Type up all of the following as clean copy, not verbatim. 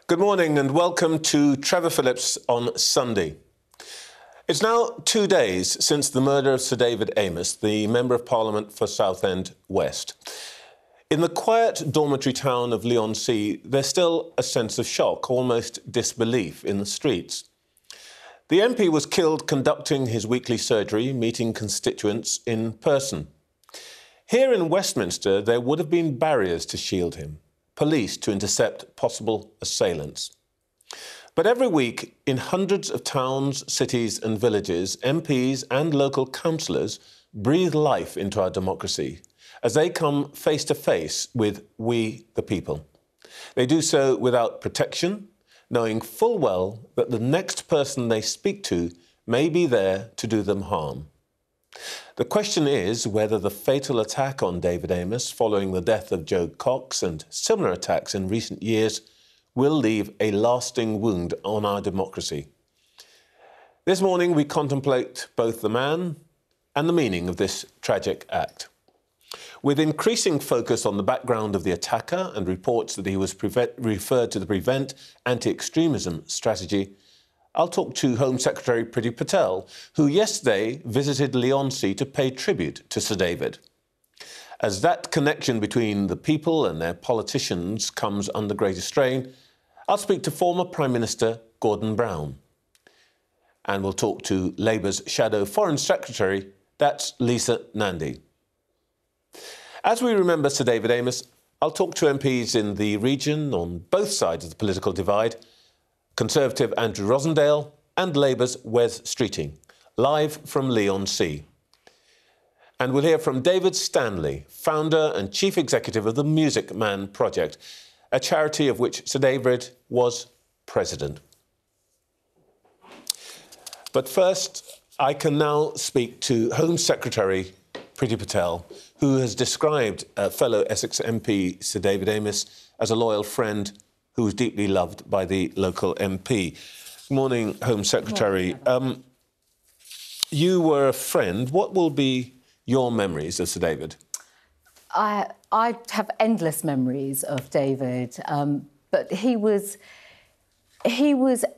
Good morning and welcome to Trevor Phillips on Sunday. It's now 2 days since the murder of Sir David Amess, the Member of Parliament for Southend West. In the quiet dormitory town of Leigh-on-Sea, there's still a sense of shock, almost disbelief in the streets. The MP was killed conducting his weekly surgery, meeting constituents in person. Here in Westminster, there would have been barriers to shield him, police to intercept possible assailants. But every week, in hundreds of towns, cities and villages, MPs and local councillors breathe life into our democracy as they come face to face with we, the people. They do so without protection, knowing full well that the next person they speak to may be there to do them harm. The question is whether the fatal attack on David Amess following the death of Joe Cox and similar attacks in recent years will leave a lasting wound on our democracy. This morning we contemplate both the man and the meaning of this tragic act. With increasing focus on the background of the attacker and reports that he was referred to the Prevent Anti-Extremism strategy, I'll talk to Home Secretary Priti Patel, who yesterday visited Leigh-on-Sea to pay tribute to Sir David. As that connection between the people and their politicians comes under greater strain, I'll speak to former Prime Minister Gordon Brown. And we'll talk to Labour's Shadow Foreign Secretary, that's Lisa Nandy. As we remember Sir David Amess, I'll talk to MPs in the region on both sides of the political divide, Conservative Andrew Rosindell and Labour's Wes Streeting, live from Leigh-on-Sea. And we'll hear from David Stanley, founder and chief executive of the Music Man Project, a charity of which Sir David was president. But first, I can now speak to Home Secretary Priti Patel, who has described fellow Essex MP Sir David Amess as a loyal friend who was deeply loved by the local MP. Good morning, Home Secretary. You were a friend. What will be your memories of Sir David? I have endless memories of David, but he was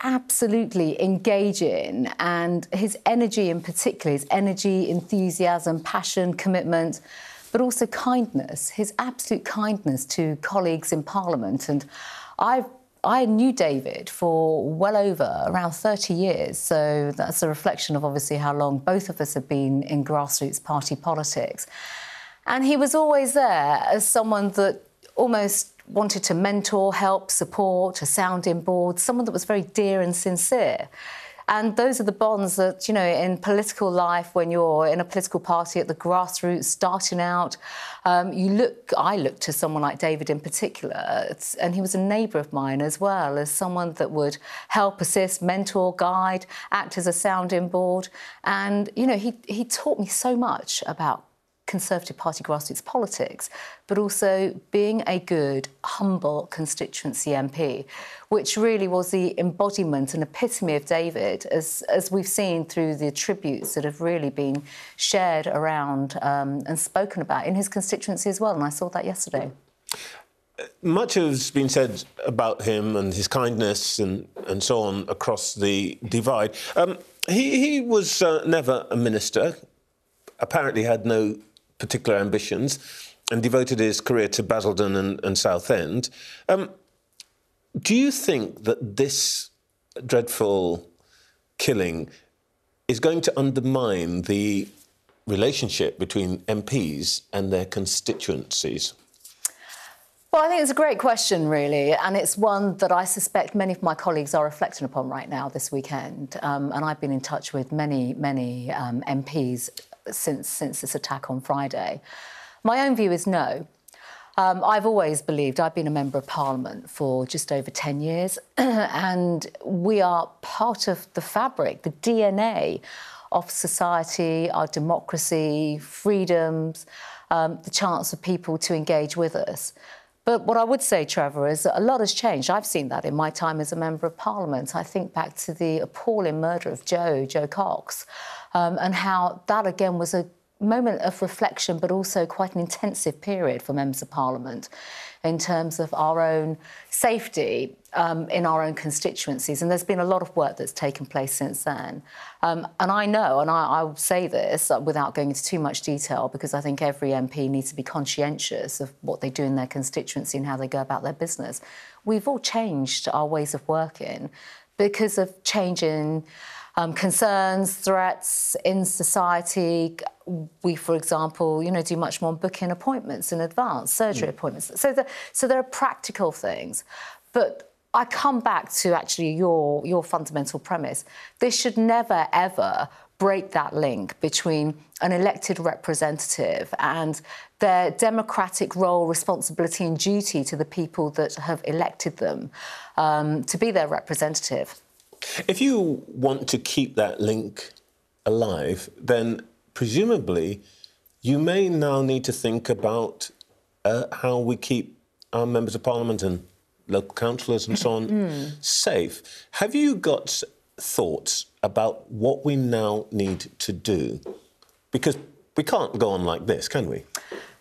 absolutely engaging, and his energy in particular, his energy, enthusiasm, passion, commitment, but also kindness, his absolute kindness to colleagues in Parliament. And I knew David for well over around 30 years, so that's a reflection of obviously how long both of us have been in grassroots party politics. And he was always there as someone that almost wanted to mentor, help, support, a sounding board, someone that was very dear and sincere. And those are the bonds that, you know, in political life, when you're in a political party at the grassroots, starting out, I look to someone like David in particular, and he was a neighbour of mine as well, as someone that would help, assist, mentor, guide, act as a sounding board. And, you know, he taught me so much about Conservative Party grassroots politics, but also being a good, humble constituency MP, which really was the embodiment and epitome of David, as we've seen through the tributes that have really been shared around and spoken about in his constituency as well, and I saw that yesterday. Much has been said about him and his kindness and so on across the divide. He was never a minister, apparently had no particular ambitions, and devoted his career to Basildon and Southend. Do you think that this dreadful killing is going to undermine the relationship between MPs and their constituencies? Well, I think it's a great question, really, and it's one that I suspect many of my colleagues are reflecting upon right now this weekend. And I've been in touch with many MPs since this attack on Friday. My own view is no. I've always believed, I've been a Member of Parliament for just over 10 years, and we are part of the fabric, the DNA of society, our democracy, freedoms, the chance for people to engage with us. But what I would say, Trevor, is that a lot has changed. I've seen that in my time as a Member of Parliament. I think back to the appalling murder of Joe Cox, and how that, again, was a moment of reflection, but also quite an intensive period for members of Parliament in terms of our own safety in our own constituencies. And there's been a lot of work that's taken place since then. And I know, and I will say this without going into too much detail, because I think every MP needs to be conscientious of what they do in their constituency and how they go about their business. We've all changed our ways of working because of changing concerns, threats in society. We, for example, do much more booking appointments in advance, surgery appointments. So there are practical things. But I come back to actually your fundamental premise. This should never, ever break that link between an elected representative and their democratic role, responsibility and duty to the people that have elected them to be their representative. If you want to keep that link alive, then presumably you may now need to think about how we keep our members of Parliament and local councillors and so on safe. Have you got thoughts about what we now need to do? Because we can't go on like this, can we?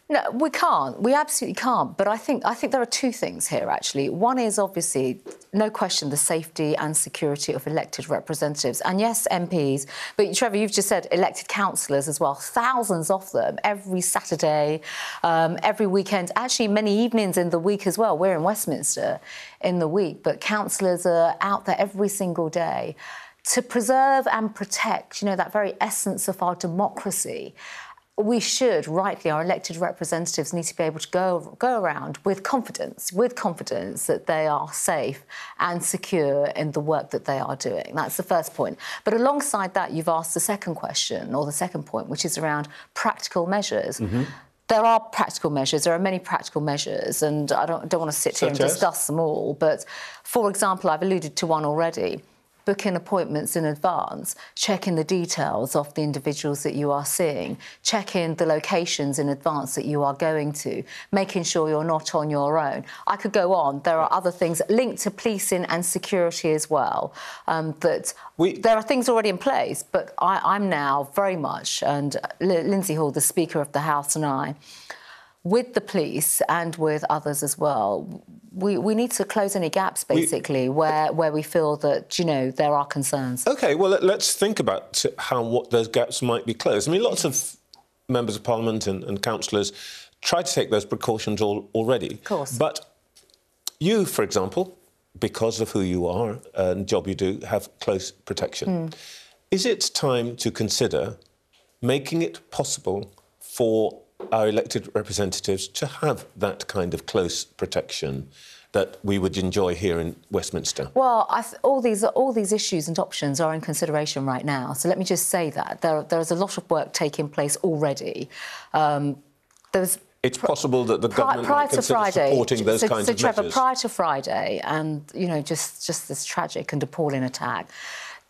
No, we can't. We absolutely can't. But I think there are two things here, actually. One is obviously, no question, the safety and security of elected representatives. And yes, MPs, but Trevor, you've just said elected councillors as well. Thousands of them every Saturday, every weekend, actually many evenings in the week as well. We're in Westminster in the week, but councillors are out there every single day to preserve and protect, that very essence of our democracy. We should, rightly, our elected representatives need to be able to go around with confidence that they are safe and secure in the work that they are doing. That's the first point. But alongside that, you've asked the second question, or the second point, which is around practical measures. There are practical measures. There are many practical measures, and I don't want to sit here and discuss them all. But, for example, I've alluded to one already. Booking appointments in advance, checking the details of the individuals that you are seeing, checking the locations in advance that you are going to, making sure you're not on your own. I could go on. There are other things linked to policing and security as well. There are things already in place, but I'm now very much, and Lindsay Hall, the Speaker of the House, and I, with the police and with others as well, we need to close any gaps, basically, where we feel that, there are concerns. OK, well, let's think about what those gaps might be closed. I mean, lots of members of Parliament and councillors try to take those precautions already. Of course. But you, for example, because of who you are and job you do, have close protection. Is it time to consider making it possible for our elected representatives to have that kind of close protection that we would enjoy here in Westminster? Well, all these issues and options are in consideration right now. So let me just say that there is a lot of work taking place already. It's possible that the government might consider supporting those kinds of Trevor, measures. Prior to Friday, and just this tragic and appalling attack,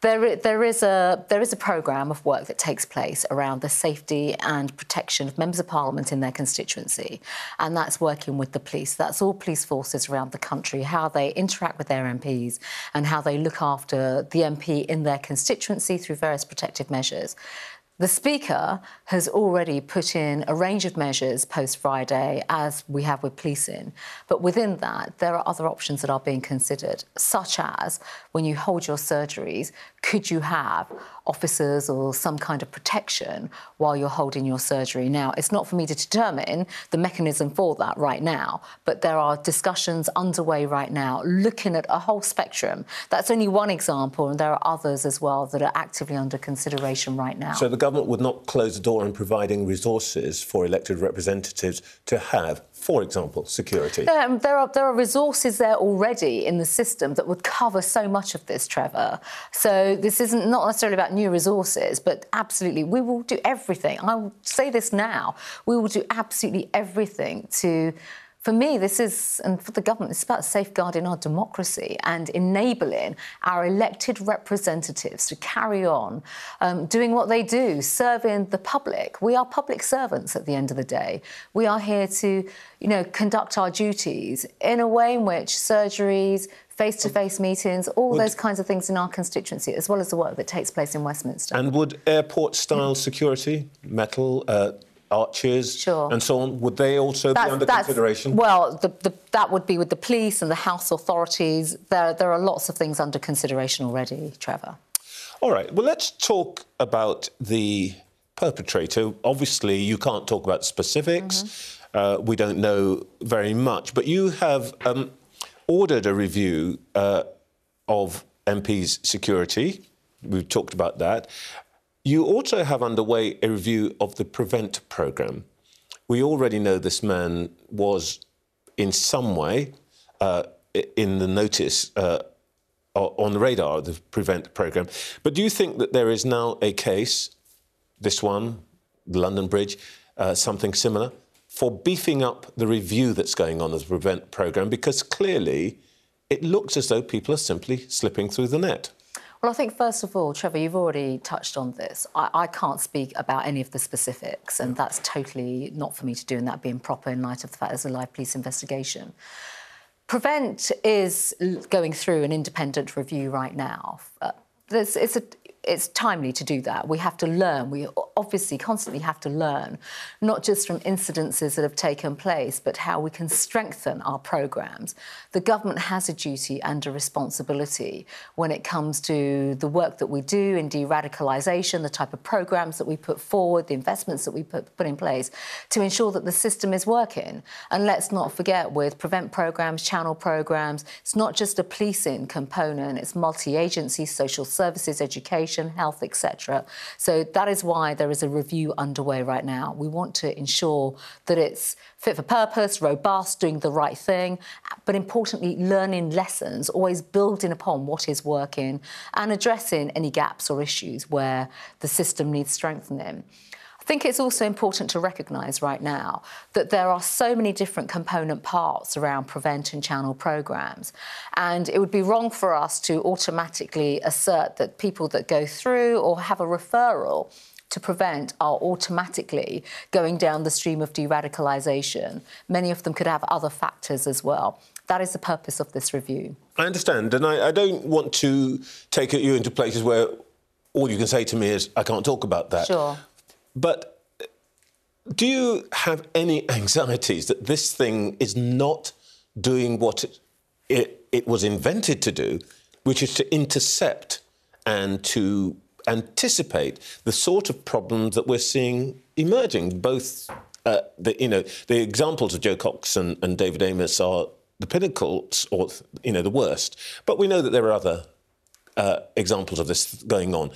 There is a programme of work that takes place around the safety and protection of members of Parliament in their constituency, and that's working with the police. That's all police forces around the country, how they interact with their MPs and how they look after the MP in their constituency through various protective measures. The Speaker has already put in a range of measures post-Friday, as we have with policing. But within that, there are other options that are being considered, such as when you hold your surgeries, could you have officers or some kind of protection while you're holding your surgery? Now, it's not for me to determine the mechanism for that right now, but there are discussions underway right now looking at a whole spectrum. That's only one example, and there are others as well that are actively under consideration right now. So the government would not close the door on providing resources for elected representatives to have, for example, security? There are resources there already in the system that would cover so much of this, Trevor. So this isn't not necessarily about new resources, but absolutely, we will do everything. I will say this now. We will do absolutely everything to For me, this is, and for the government, it's about safeguarding our democracy and enabling our elected representatives to carry on doing what they do, serving the public. We are public servants at the end of the day. We are here to, conduct our duties in a way in which surgeries, face-to-face meetings, all those kinds of things in our constituency, as well as the work that takes place in Westminster. And would airport-style security, metal, arches and so on, would they also be under consideration? Well, that would be with the police and the House authorities. There are lots of things under consideration already, Trevor. All right, well, let's talk about the perpetrator. Obviously, you can't talk about specifics. We don't know very much, but you have ordered a review of MPs' security. We've talked about that. You also have underway a review of the PREVENT programme. We already know this man was in some way in the notice on the radar of the PREVENT programme. But do you think that there is now a case, this one, the London Bridge, something similar, for beefing up the review that's going on of the PREVENT programme? Because clearly it looks as though people are simply slipping through the net. Well, I think, first of all, Trevor, you've already touched on this. I can't speak about any of the specifics, and that's totally not for me to do, and that being proper in light of the fact there's a live police investigation. PREVENT is going through an independent review right now. It's timely to do that. We have to learn. We obviously constantly have to learn, not just from incidences that have taken place, but how we can strengthen our programmes. The government has a duty and a responsibility when it comes to the work that we do in de-radicalisation, the type of programmes that we put forward, the investments that we put in place to ensure that the system is working. And let's not forget, with PREVENT programmes, channel programmes, it's not just a policing component, it's multi-agency, social services, education, health, etc. So that is why there is a review underway right now. We want to ensure that it's fit for purpose, robust, doing the right thing, but importantly, learning lessons, always building upon what is working and addressing any gaps or issues where the system needs strengthening. I think it's also important to recognise right now that there are so many different component parts around PREVENT and channel programmes, and it would be wrong for us to automatically assert that people that go through or have a referral to PREVENT are automatically going down the stream of de-radicalisation. Many of them could have other factors as well. That is the purpose of this review. I understand, and I don't want to take you into places where all you can say to me is, I can't talk about that. Sure. But do you have any anxieties that this thing is not doing what it was invented to do, which is to intercept and to anticipate the sort of problems that we're seeing emerging? Both, the examples of Joe Cox and David Amess are the pinnacles, or the worst. But we know that there are other examples of this going on.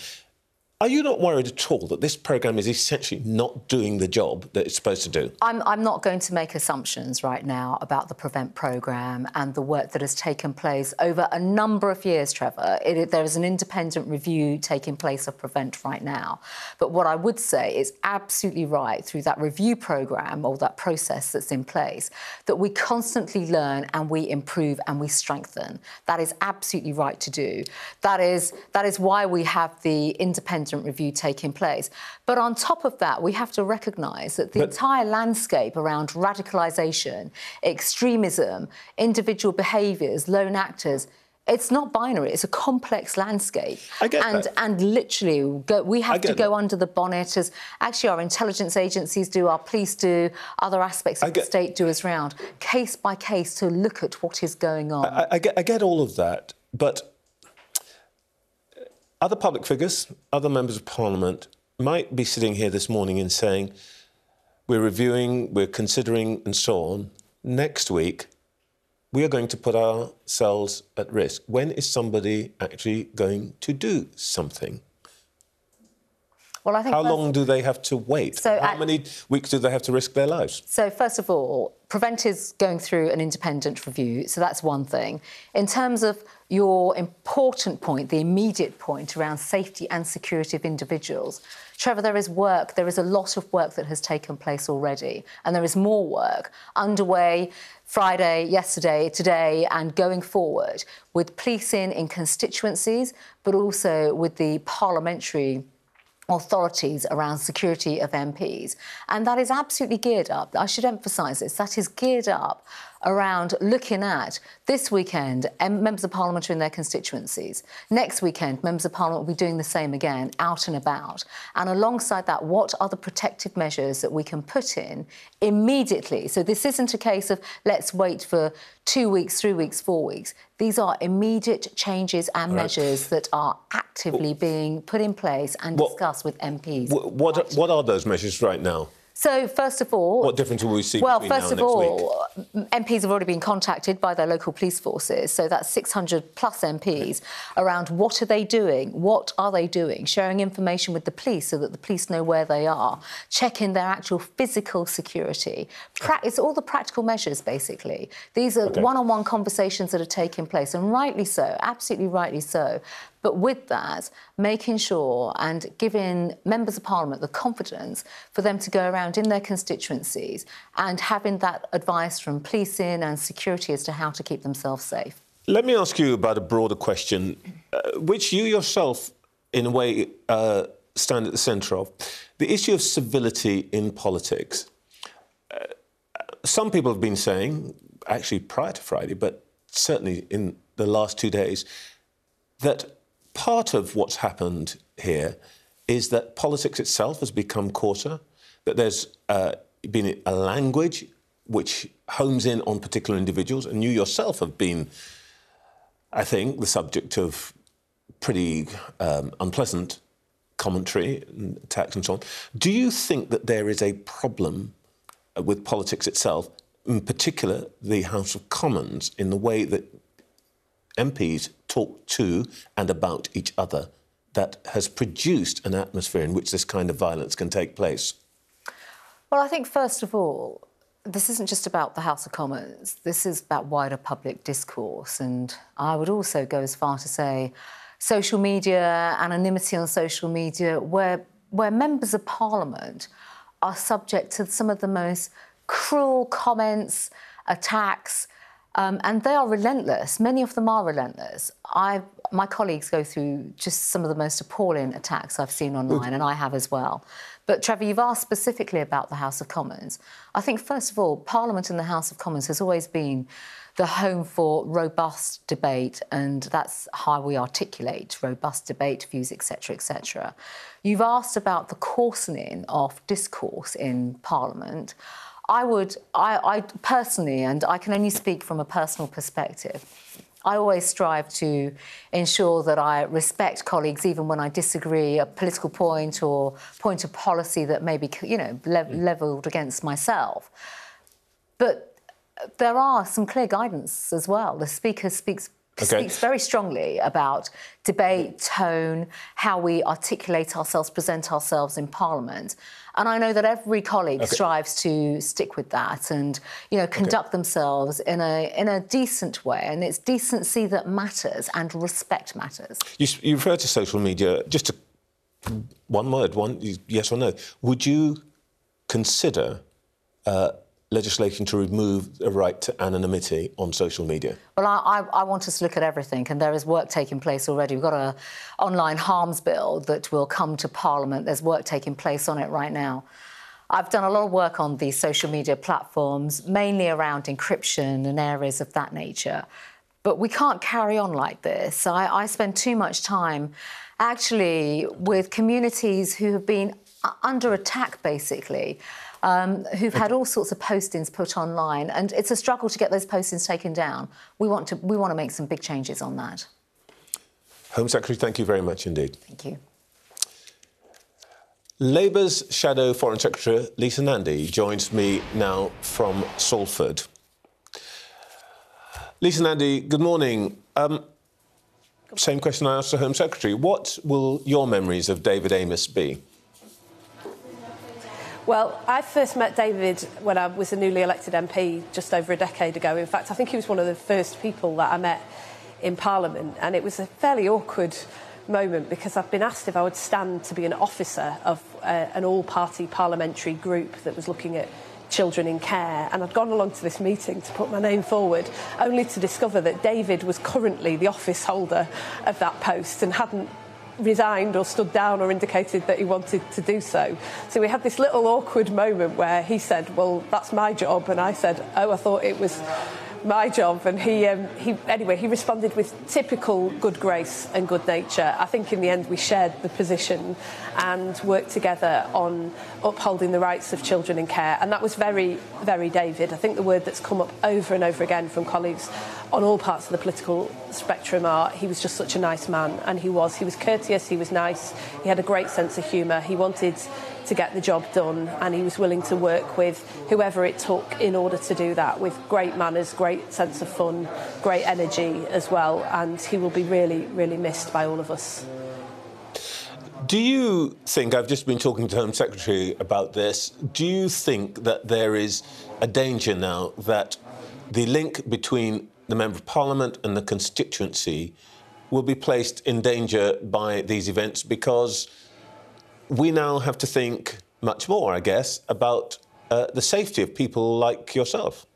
Are you not worried at all that this programme is essentially not doing the job that it's supposed to do? I'm not going to make assumptions right now about the PREVENT programme and the work that has taken place over a number of years, Trevor. There is an independent review taking place of PREVENT right now. But what I would say is absolutely right, through that review programme or that process that's in place, that we constantly learn and we improve and we strengthen. That is absolutely right to do. That is why we have the independent review taking place. But on top of that, we have to recognise that the entire landscape around radicalisation, extremism, individual behaviours, lone actors, it's not binary. It's a complex landscape. I get that. And literally, we have to go under the bonnet, as actually our intelligence agencies do, our police do, other aspects of the state do as round, case by case, to look at what is going on. I get all of that, but other public figures, other members of Parliament might be sitting here this morning and saying, we're reviewing, we're considering and so on. Next week, we are going to put ourselves at risk. When is somebody actually going to do something? Well, I think how long do they have to wait? So how many weeks do they have to risk their lives? So, first of all, Prevent is going through an independent review, so that's one thing. In terms of your important point, the immediate point around safety and security of individuals, Trevor, there is a lot of work that has taken place already, and there is more work underway Friday, yesterday, today, and going forward with policing in constituencies, but also with the parliamentary authorities around security of MPs. And that is absolutely geared up. I should emphasise this. That is geared up around looking at this weekend, members of Parliament are in their constituencies. Next weekend, members of Parliament will be doing the same again, out and about. And alongside that, what are the protective measures that we can put in immediately? So this isn't a case of let's wait for 2 weeks, 3 weeks, 4 weeks. These are immediate changes and measures that are actively being put in place and discussed with MPs. What are those measures right now? So, first of all... What difference will we see well, between now and first of all, MPs have already been contacted by their local police forces, so that's 600 plus MPs, around what are they doing, sharing information with the police so that the police know where they are, checking their actual physical security. It's all the practical measures, basically. These are one-on-one conversations that are taking place, and rightly so, absolutely rightly so. But with that, making sure and giving members of Parliament the confidence for them to go around in their constituencies and having that advice from policing and security as to how to keep themselves safe. Let me ask you about a broader question, which you yourself, in a way, stand at the centre of. The issue of civility in politics. Some people have been saying, actually prior to Friday, but certainly in the last 2 days, that part of what's happened here is that politics itself has become coarser, that there's been a language which homes in on particular individuals, and you yourself have been, I think, the subject of pretty unpleasant commentary and attacks and so on. Do you think that there is a problem with politics itself, in particular the House of Commons, in the way that MPs talk to and about each other, that has produced an atmosphere in which this kind of violence can take place? Well, I think, first of all, this isn't just about the House of Commons. This is about wider public discourse. And I would also go as far to say social media, anonymity on social media, where members of Parliament are subject to some of the most cruel comments, attacks, and they are relentless. Many of them are relentless. My colleagues go through just some of the most appalling attacks I've seen online, and I have as well. But, Trevor, you've asked specifically about the House of Commons. I think, first of all, Parliament and the House of Commons has always been the home for robust debate, and that's how we articulate robust debate, views, etc., etc. You've asked about the coarsening of discourse in Parliament. I personally, and I can only speak from a personal perspective, I always strive to ensure that I respect colleagues even when I disagree a political point or point of policy that may be, levelled against myself. But there are some clear guidance as well. The Speaker speaks very strongly about debate, tone, how we articulate ourselves, present ourselves in Parliament. And I know that every colleague strives to stick with that and, conduct themselves in a decent way. And it's decency that matters and respect matters. You refer to social media. Just one word, yes or no. Would you consider legislation to remove the right to anonymity on social media? Well, I want us to look at everything, and there is work taking place already. We've got an online harms bill that will come to Parliament. There's work taking place on it right now. I've done a lot of work on these social media platforms, mainly around encryption and areas of that nature. But we can't carry on like this. I spend too much time, actually, with communities who have been under attack, basically, who've had all sorts of postings put online, and it's a struggle to get those postings taken down. We want to make some big changes on that. Home Secretary, thank you very much indeed. Thank you. Labour's Shadow Foreign Secretary Lisa Nandy joins me now from Salford. Lisa Nandy, good morning. Same question I asked the Home Secretary. What will your memories of David Amess be? Well, I first met David when I was a newly elected MP just over a decade ago. In fact, I think he was one of the first people that I met in Parliament, and it was a fairly awkward moment because I've been asked if I would stand to be an officer of an all-party parliamentary group that was looking at children in care, and I'd gone along to this meeting to put my name forward, only to discover that David was currently the office holder of that post and hadn't resigned or stood down or indicated that he wanted to do so. So we had this little awkward moment where he said, well, that's my job, and I said, oh, I thought it was my job. And he responded with typical good grace and good nature. I think in the end we shared the position and worked together on upholding the rights of children in care, and that was very, very David. I think the word that's come up over and over again from colleagues on all parts of the political spectrum are he was just such a nice man, and he was courteous, he was nice, he had a great sense of humour, he wanted to get the job done, and he was willing to work with whoever it took in order to do that, with great manners, great sense of fun, great energy as well, and he will be really, really missed by all of us. Do you think, I've just been talking to Home Secretary about this, do you think that there is a danger now that the link between the Member of Parliament and the constituency will be placed in danger by these events, because we now have to think much more, I guess, about the safety of people like yourself?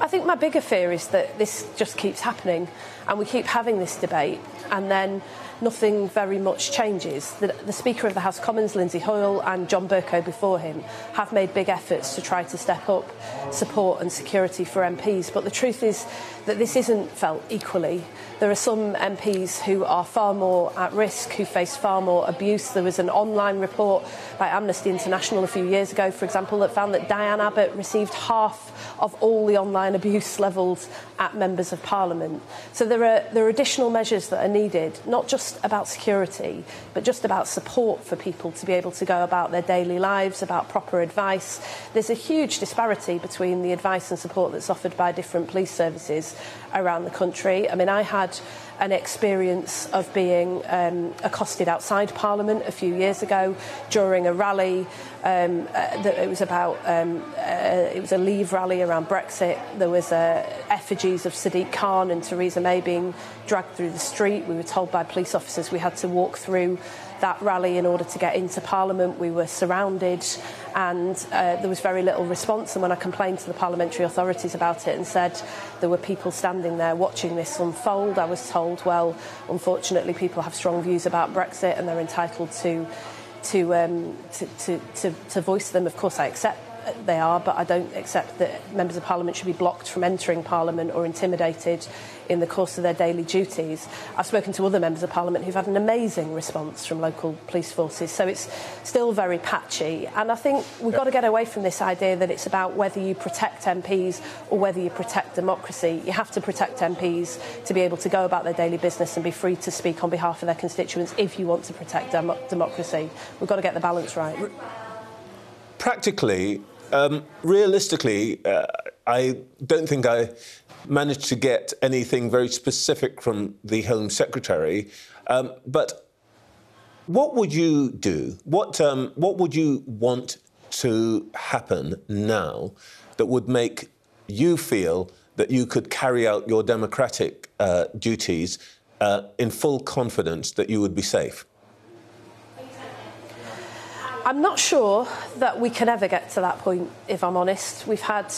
I think my bigger fear is that this just keeps happening and we keep having this debate and then nothing very much changes. The Speaker of the House of Commons, Lindsay Hoyle, and John Bercow before him have made big efforts to try to step up support and security for MPs, but the truth is that this isn't felt equally. There are some MPs who are far more at risk, who face far more abuse. There was an online report by Amnesty International a few years ago, for example, that found that Diane Abbott received half of all the online abuse levelled at members of Parliament. So there are additional measures that are needed, not just about security, but just about support for people to be able to go about their daily lives, about proper advice. There's a huge disparity between the advice and support that's offered by different police services around the country. I mean, I had an experience of being accosted outside Parliament a few years ago during a rally. It was a Leave rally around Brexit. There was effigies of Sadiq Khan and Theresa May being dragged through the street. We were told by police officers we had to walk through that rally in order to get into Parliament. We were surrounded and there was very little response, and when I complained to the parliamentary authorities about it and said there were people standing there watching this unfold, I was told, well, unfortunately people have strong views about Brexit and they're entitled to voice them. Of course I accept they are, but I don't accept that members of Parliament should be blocked from entering Parliament or intimidated in the course of their daily duties. I've spoken to other members of Parliament who've had an amazing response from local police forces, so it's still very patchy. And I think we've got to get away from this idea that it's about whether you protect MPs or whether you protect democracy. You have to protect MPs to be able to go about their daily business and be free to speak on behalf of their constituents if you want to protect democracy. We've got to get the balance right. Practically, realistically, I don't think I managed to get anything very specific from the Home Secretary. But what would you do? What would you want to happen now that would make you feel that you could carry out your democratic duties in full confidence that you would be safe? I'm not sure that we can ever get to that point, if I'm honest. We've had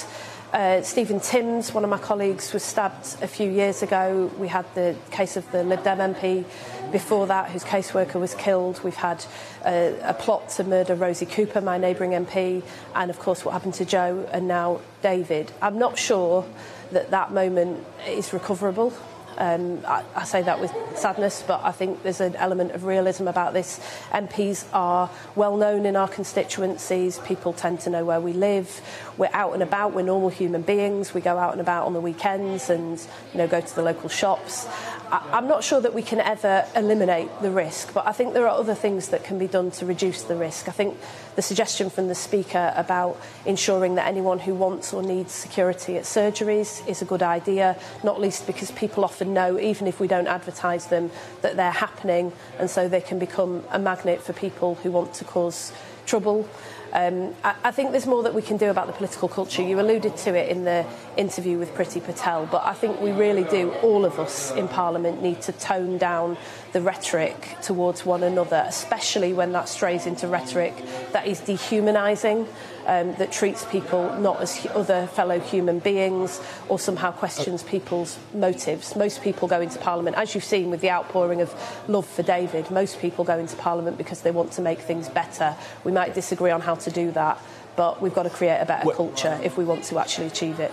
Stephen Timms, one of my colleagues, was stabbed a few years ago. We had the case of the Lib Dem MP before that, whose caseworker was killed. We've had a plot to murder Rosie Cooper, my neighbouring MP, and of course what happened to Joe and now David. I'm not sure that that moment is recoverable. I say that with sadness, but I think there's an element of realism about this. MPs are well known in our constituencies. People tend to know where we live. We're out and about. We're normal human beings. We go out and about on the weekends and, go to the local shops. I'm not sure that we can ever eliminate the risk, but I think there are other things that can be done to reduce the risk. I think the suggestion from the Speaker about ensuring that anyone who wants or needs security at surgeries is a good idea, not least because people often know, even if we don't advertise them, that they're happening, and so they can become a magnet for people who want to cause trouble. I think there's more that we can do about the political culture. You alluded to it in the interview with Priti Patel, but I think we really do, all of us in Parliament, need to tone down the rhetoric towards one another, especially when that strays into rhetoric that is dehumanising, that treats people not as other fellow human beings or somehow questions people's motives. Most people go into Parliament, as you've seen with the outpouring of love for David, most people go into Parliament because they want to make things better. We might disagree on how to do that, but we've got to create a better culture if we want to actually achieve it.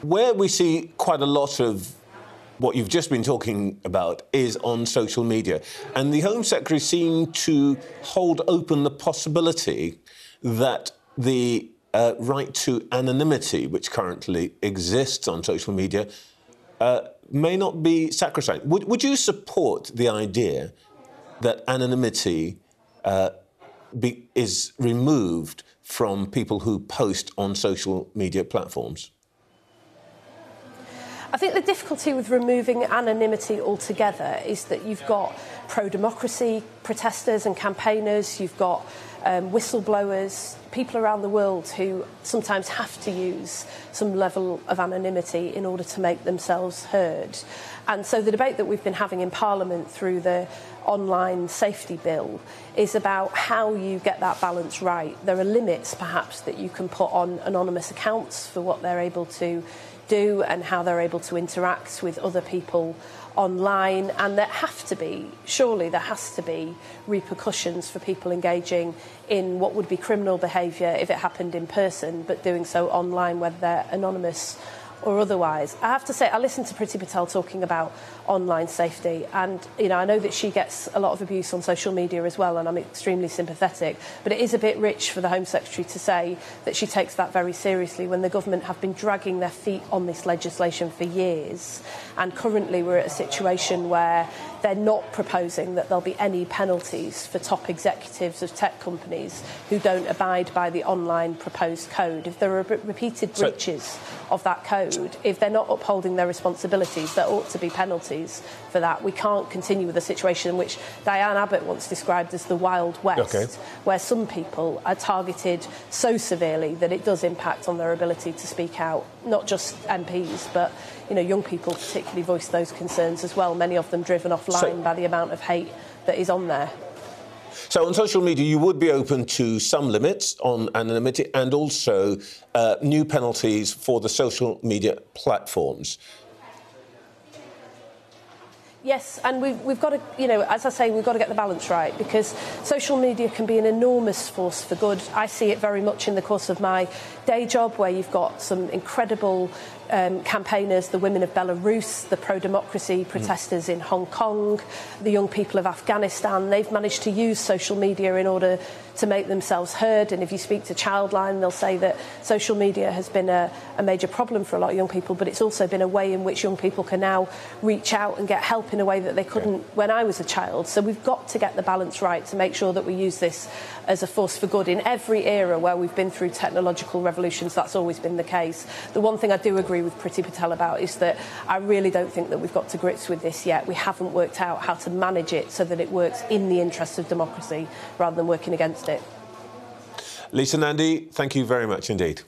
Where we see quite a lot of what you've just been talking about is on social media. And the Home Secretary seemed to hold open the possibility that the right to anonymity, which currently exists on social media, may not be sacrosanct. Would you support the idea that anonymity is removed from people who post on social media platforms? I think the difficulty with removing anonymity altogether is that you've got pro-democracy protesters and campaigners, you've got whistleblowers, people around the world who sometimes have to use some level of anonymity in order to make themselves heard. And so the debate that we've been having in Parliament through the online safety bill is about how you get that balance right. There are limits, perhaps, that you can put on anonymous accounts for what they're able to do and how they're able to interact with other people online, and there have to be, surely there has to be repercussions for people engaging in what would be criminal behaviour if it happened in person, but doing so online, whether they're anonymous or otherwise. I have to say, I listened to Priti Patel talking about online safety, and I know that she gets a lot of abuse on social media as well, and I'm extremely sympathetic, but it is a bit rich for the Home Secretary to say that she takes that very seriously when the government have been dragging their feet on this legislation for years, and currently we're at a situation where they're not proposing that there'll be any penalties for top executives of tech companies who don't abide by the online proposed code. If there are repeated breaches of that code, if they're not upholding their responsibilities, there ought to be penalties for that. We can't continue with a situation in which Diane Abbott once described as the Wild West, where some people are targeted so severely that it does impact on their ability to speak out. Not just MPs, but young people particularly voice those concerns as well, many of them driven offline by the amount of hate that is on there. So on social media, you would be open to some limits on anonymity and also new penalties for the social media platforms. Yes, and we've got to, as I say, we've got to get the balance right, because social media can be an enormous force for good. I see it very much in the course of my day job, where you've got some incredible campaigners, the women of Belarus, the pro-democracy protesters in Hong Kong, the young people of Afghanistan. They've managed to use social media in order to make themselves heard. And if you speak to Childline, they'll say that social media has been a major problem for a lot of young people, but it's also been a way in which young people can now reach out and get help in a way that they couldn't when I was a child. So we've got to get the balance right to make sure that we use this as a force for good. In every era where we've been through technological revolutions, that's always been the case. The one thing I do agree with Priti Patel about is that I really don't think that we've got to grips with this yet. We haven't worked out how to manage it so that it works in the interests of democracy rather than working against it. Lisa Nandy, thank you very much indeed.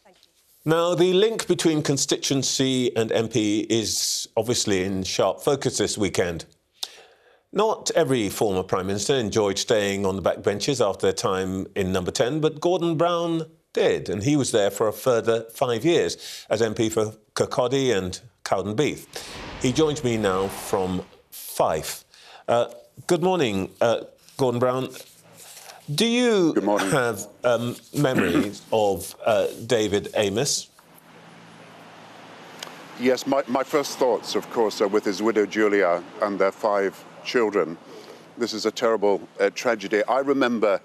Thank you. Now, the link between constituency and MP is obviously in sharp focus this weekend. Not every former Prime Minister enjoyed staying on the backbenches after their time in Number 10, but Gordon Brown did, and he was there for a further 5 years as MP for Kirkcaldy and Cowdenbeath. He joins me now from Fife. Good morning, Gordon Brown. Do you have memories of David Amess? Yes, my first thoughts, of course, are with his widow Julia and their 5 children. This is a terrible tragedy. I remember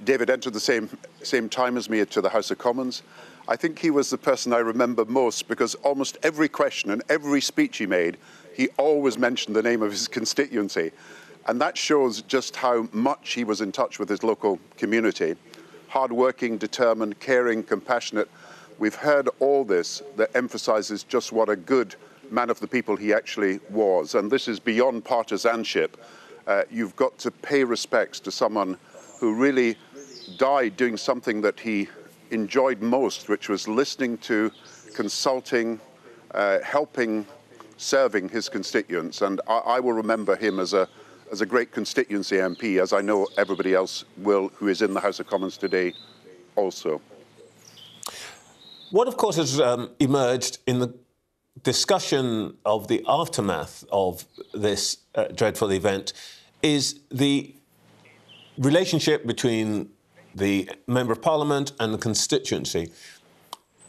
David entered the same time as me to the House of Commons. I think he was the person I remember most because almost every question and every speech he made, he always mentioned the name of his constituency. And that shows just how much he was in touch with his local community. Hard-working, determined, caring, compassionate. We've heard all this that emphasises just what a good man of the people he actually was. And this is beyond partisanship. You've got to pay respects to someone who really died doing something that he enjoyed most, which was listening to, consulting, helping, serving his constituents. And I will remember him as a great constituency MP, as I know everybody else will who is in the House of Commons today also. What, of course, has emerged in the discussion of the aftermath of this dreadful event is the relationship between the Member of Parliament and the constituency.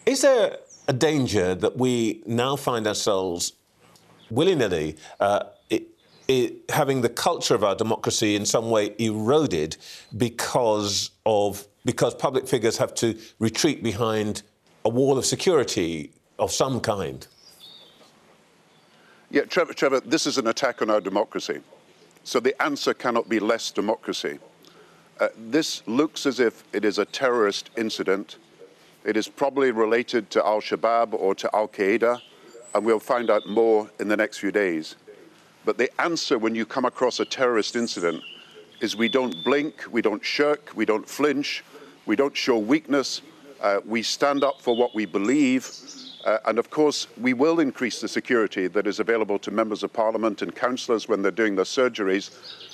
Is there a danger that we now find ourselves willy-nilly having the culture of our democracy in some way eroded because public figures have to retreat behind a wall of security of some kind? Yeah, Trevor, this is an attack on our democracy. So the answer cannot be less democracy. This looks as if it is a terrorist incident. It is probably related to Al-Shabaab or to Al-Qaeda, and we'll find out more in the next few days. But the answer when you come across a terrorist incident is we don't blink, we don't shirk, we don't flinch, we don't show weakness, we stand up for what we believe, and of course we will increase the security that is available to members of Parliament and councillors when they're doing their surgeries,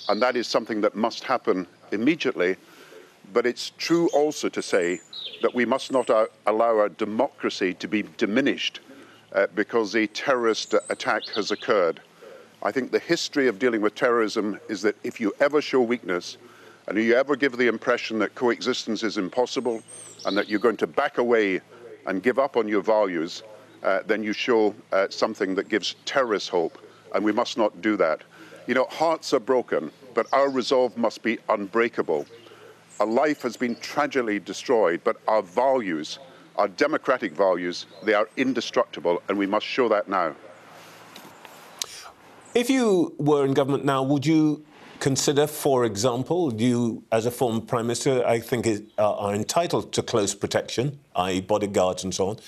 and that is something that must happen immediately. But it's true also to say that we must not allow our democracy to be diminished because a terrorist attack has occurred. I think the history of dealing with terrorism is that if you ever show weakness and you ever give the impression that coexistence is impossible and that you're going to back away and give up on your values, then you show something that gives terrorists hope, and we must not do that. You know, hearts are broken, but our resolve must be unbreakable. A life has been tragically destroyed, but our values, our democratic values, they are indestructible, and we must show that now. If you were in government now, would you consider, for example, you as a former Prime Minister, I think are entitled to close protection, i.e. bodyguards and so on,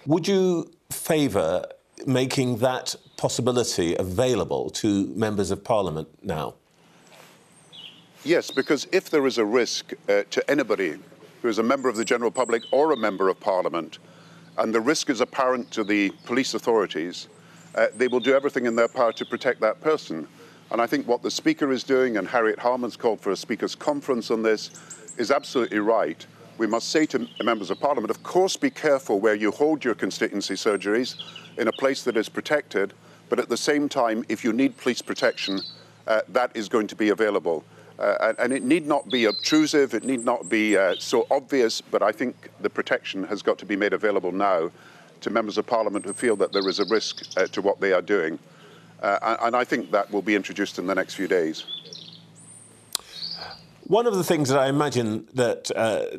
would you favour making that possibility available to members of Parliament now? Yes, because if there is a risk to anybody who is a member of the general public or a member of Parliament, and the risk is apparent to the police authorities, they will do everything in their power to protect that person. And I think what the Speaker is doing, and Harriet Harman's called for a Speaker's conference on this, is absolutely right. We must say to members of Parliament, of course, be careful where you hold your constituency surgeries in a place that is protected, but at the same time, if you need police protection, that is going to be available. And it need not be obtrusive, it need not be so obvious, but I think the protection has got to be made available now to members of Parliament who feel that there is a risk to what they are doing. And I think that will be introduced in the next few days. One of the things that I imagine that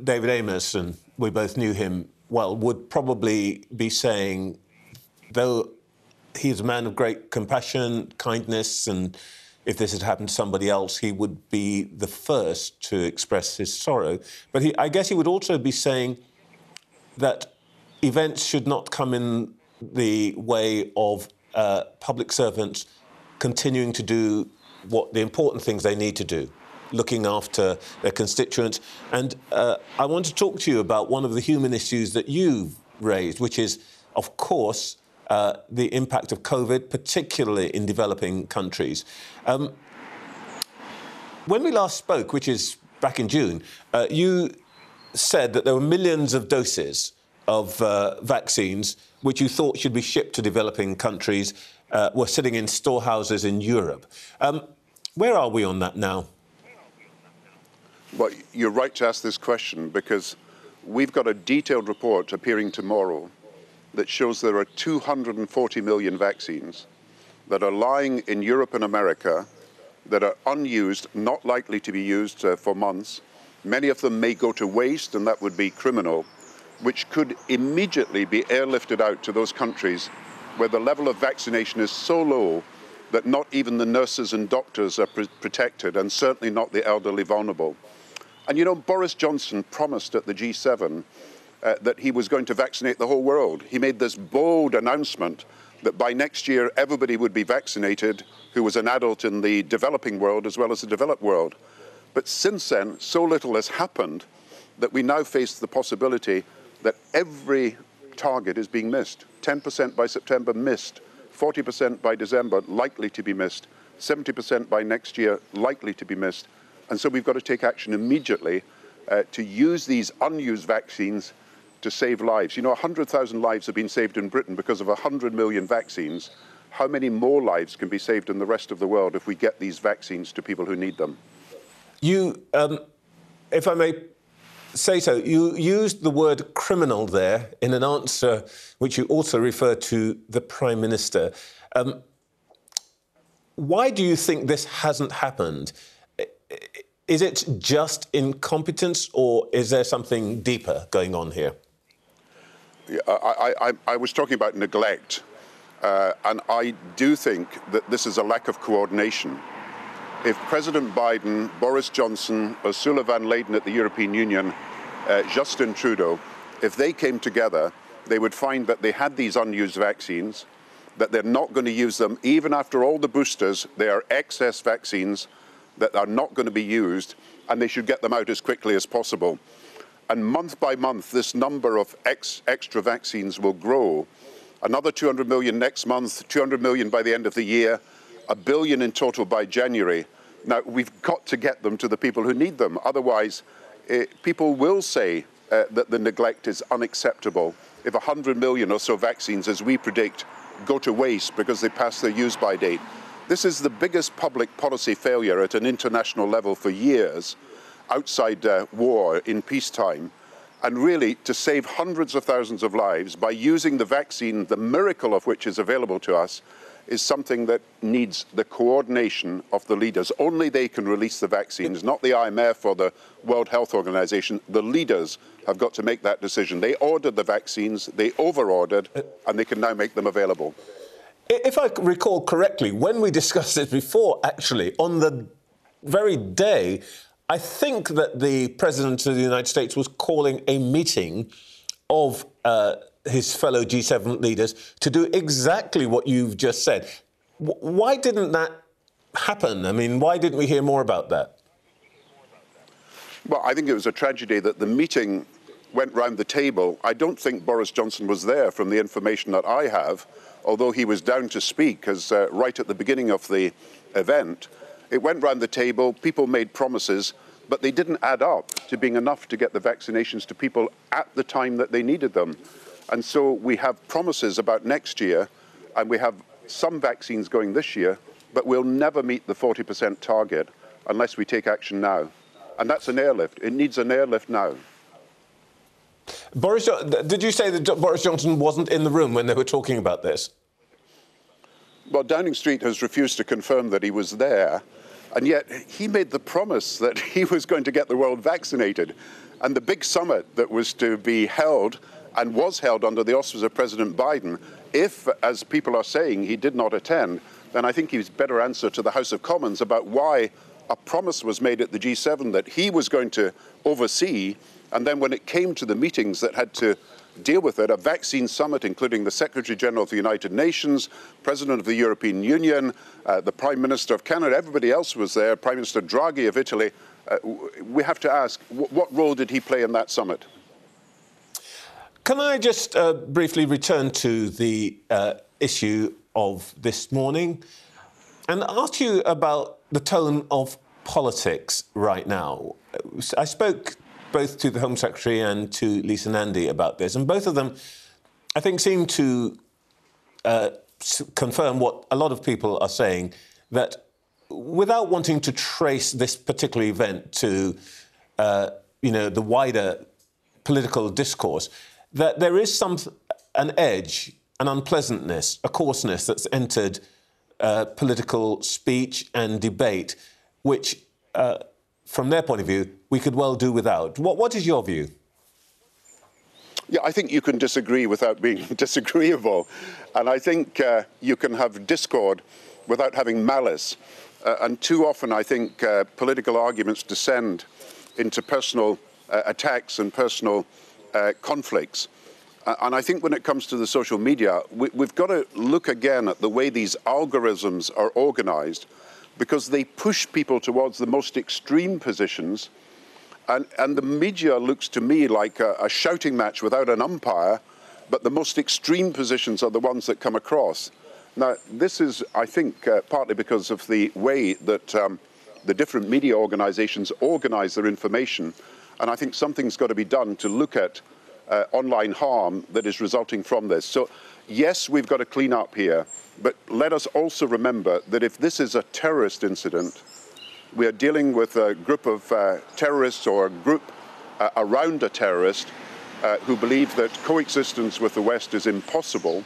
David Amess, and we both knew him well, would probably be saying, though he's a man of great compassion, kindness, and if this had happened to somebody else, he would be the first to express his sorrow. But I guess he would also be saying that events should not come in the way of public servants continuing to do the important things they need to do, looking after their constituents. And I want to talk to you about one of the human issues that you've raised, which is, of course, the impact of COVID, particularly in developing countries. When we last spoke, which is back in June, you said that there were millions of doses of vaccines which you thought should be shipped to developing countries were sitting in storehouses in Europe. Where are we on that now? Well, you're right to ask this question because we've got a detailed report appearing tomorrow that shows there are 240 million vaccines that are lying in Europe and America that are unused, not likely to be used for months. Many of them may go to waste, and that would be criminal, which could immediately be airlifted out to those countries where the level of vaccination is so low that not even the nurses and doctors are protected, and certainly not the elderly vulnerable. And you know, Boris Johnson promised at the G7 that he was going to vaccinate the whole world. He made this bold announcement that by next year everybody would be vaccinated who was an adult in the developing world as well as the developed world. But since then, so little has happened that we now face the possibility that every target is being missed. 10% by September missed, 40% by December likely to be missed, 70% by next year likely to be missed. And so we've got to take action immediately to use these unused vaccines to save lives. You know, 100,000 lives have been saved in Britain because of 100 million vaccines. How many more lives can be saved in the rest of the world if we get these vaccines to people who need them? You, if I may say so, you used the word criminal there in an answer which you also referred to the Prime Minister. Why do you think this hasn't happened? Is it just incompetence, or is there something deeper going on here? Yeah, I was talking about neglect, and I do think that this is a lack of coordination. If President Biden, Boris Johnson, Ursula von der Leyen at the European Union, Justin Trudeau, if they came together, they would find that they had these unused vaccines, that they're not going to use them. Even after all the boosters, they are excess vaccines that are not going to be used, and they should get them out as quickly as possible. And month by month, this number of extra vaccines will grow. Another 200 million next month, 200 million by the end of the year, 1 billion in total by January. Now, we've got to get them to the people who need them. Otherwise, people will say that the neglect is unacceptable. If 100 million or so vaccines, as we predict, go to waste because they pass their use-by date. This is the biggest public policy failure at an international level for years, outside war, in peacetime. And really, to save hundreds of thousands of lives by using the vaccine, the miracle of which is available to us, is something that needs the coordination of the leaders. Only they can release the vaccines, not the IMF or the World Health Organization. The leaders have got to make that decision. They ordered the vaccines, they over-ordered, and they can now make them available. If I recall correctly, when we discussed it before, actually, on the very day, I think that the President of the United States was calling a meeting of his fellow G7 leaders to do exactly what you've just said. Why didn't that happen? I mean, why didn't we hear more about that? Well, I think it was a tragedy that the meeting went round the table. I don't think Boris Johnson was there, from the information that I have, although he was down to speak as right at the beginning of the event. It went round the table, people made promises, but they didn't add up to being enough to get the vaccinations to people at the time that they needed them. And so we have promises about next year, and we have some vaccines going this year, but we'll never meet the 40% target unless we take action now. And that's an airlift. It needs an airlift now. Did you say that Boris Johnson wasn't in the room when they were talking about this? Well, Downing Street has refused to confirm that he was there, and yet he made the promise that he was going to get the world vaccinated. And the big summit that was to be held, and was held under the auspices of President Biden, if, as people are saying, he did not attend, then I think he's better answer to the House of Commons about why a promise was made at the G7 that he was going to oversee, and then when it came to the meetings that had to deal with it, a vaccine summit, including the Secretary General of the United Nations, President of the European Union, the Prime Minister of Canada, everybody else was there, Prime Minister Draghi of Italy. We have to ask, what role did he play in that summit? Can I just briefly return to the issue of this morning and ask you about the tone of politics right now? I spoke both to the Home Secretary and to Lisa Nandy about this, and both of them, I think, seem to confirm what a lot of people are saying, that without wanting to trace this particular event to, the wider political discourse, that there is an edge, an unpleasantness, a coarseness that's entered political speech and debate, which, from their point of view, we could well do without. What is your view? Yeah, I think you can disagree without being disagreeable. And I think you can have discord without having malice. And too often, I think, political arguments descend into personal attacks and personal conflicts. And I think when it comes to the social media, we've got to look again at the way these algorithms are organized. because they push people towards the most extreme positions. And the media looks to me like a shouting match without an umpire, but the most extreme positions are the ones that come across. Now, this is, I think, partly because of the way that the different media organizations organize their information. And I think something's got to be done to look at online harm that is resulting from this. So, yes, we've got to clean up here, but let us also remember that if this is a terrorist incident, we are dealing with a group of terrorists or a group around a terrorist who believe that coexistence with the West is impossible.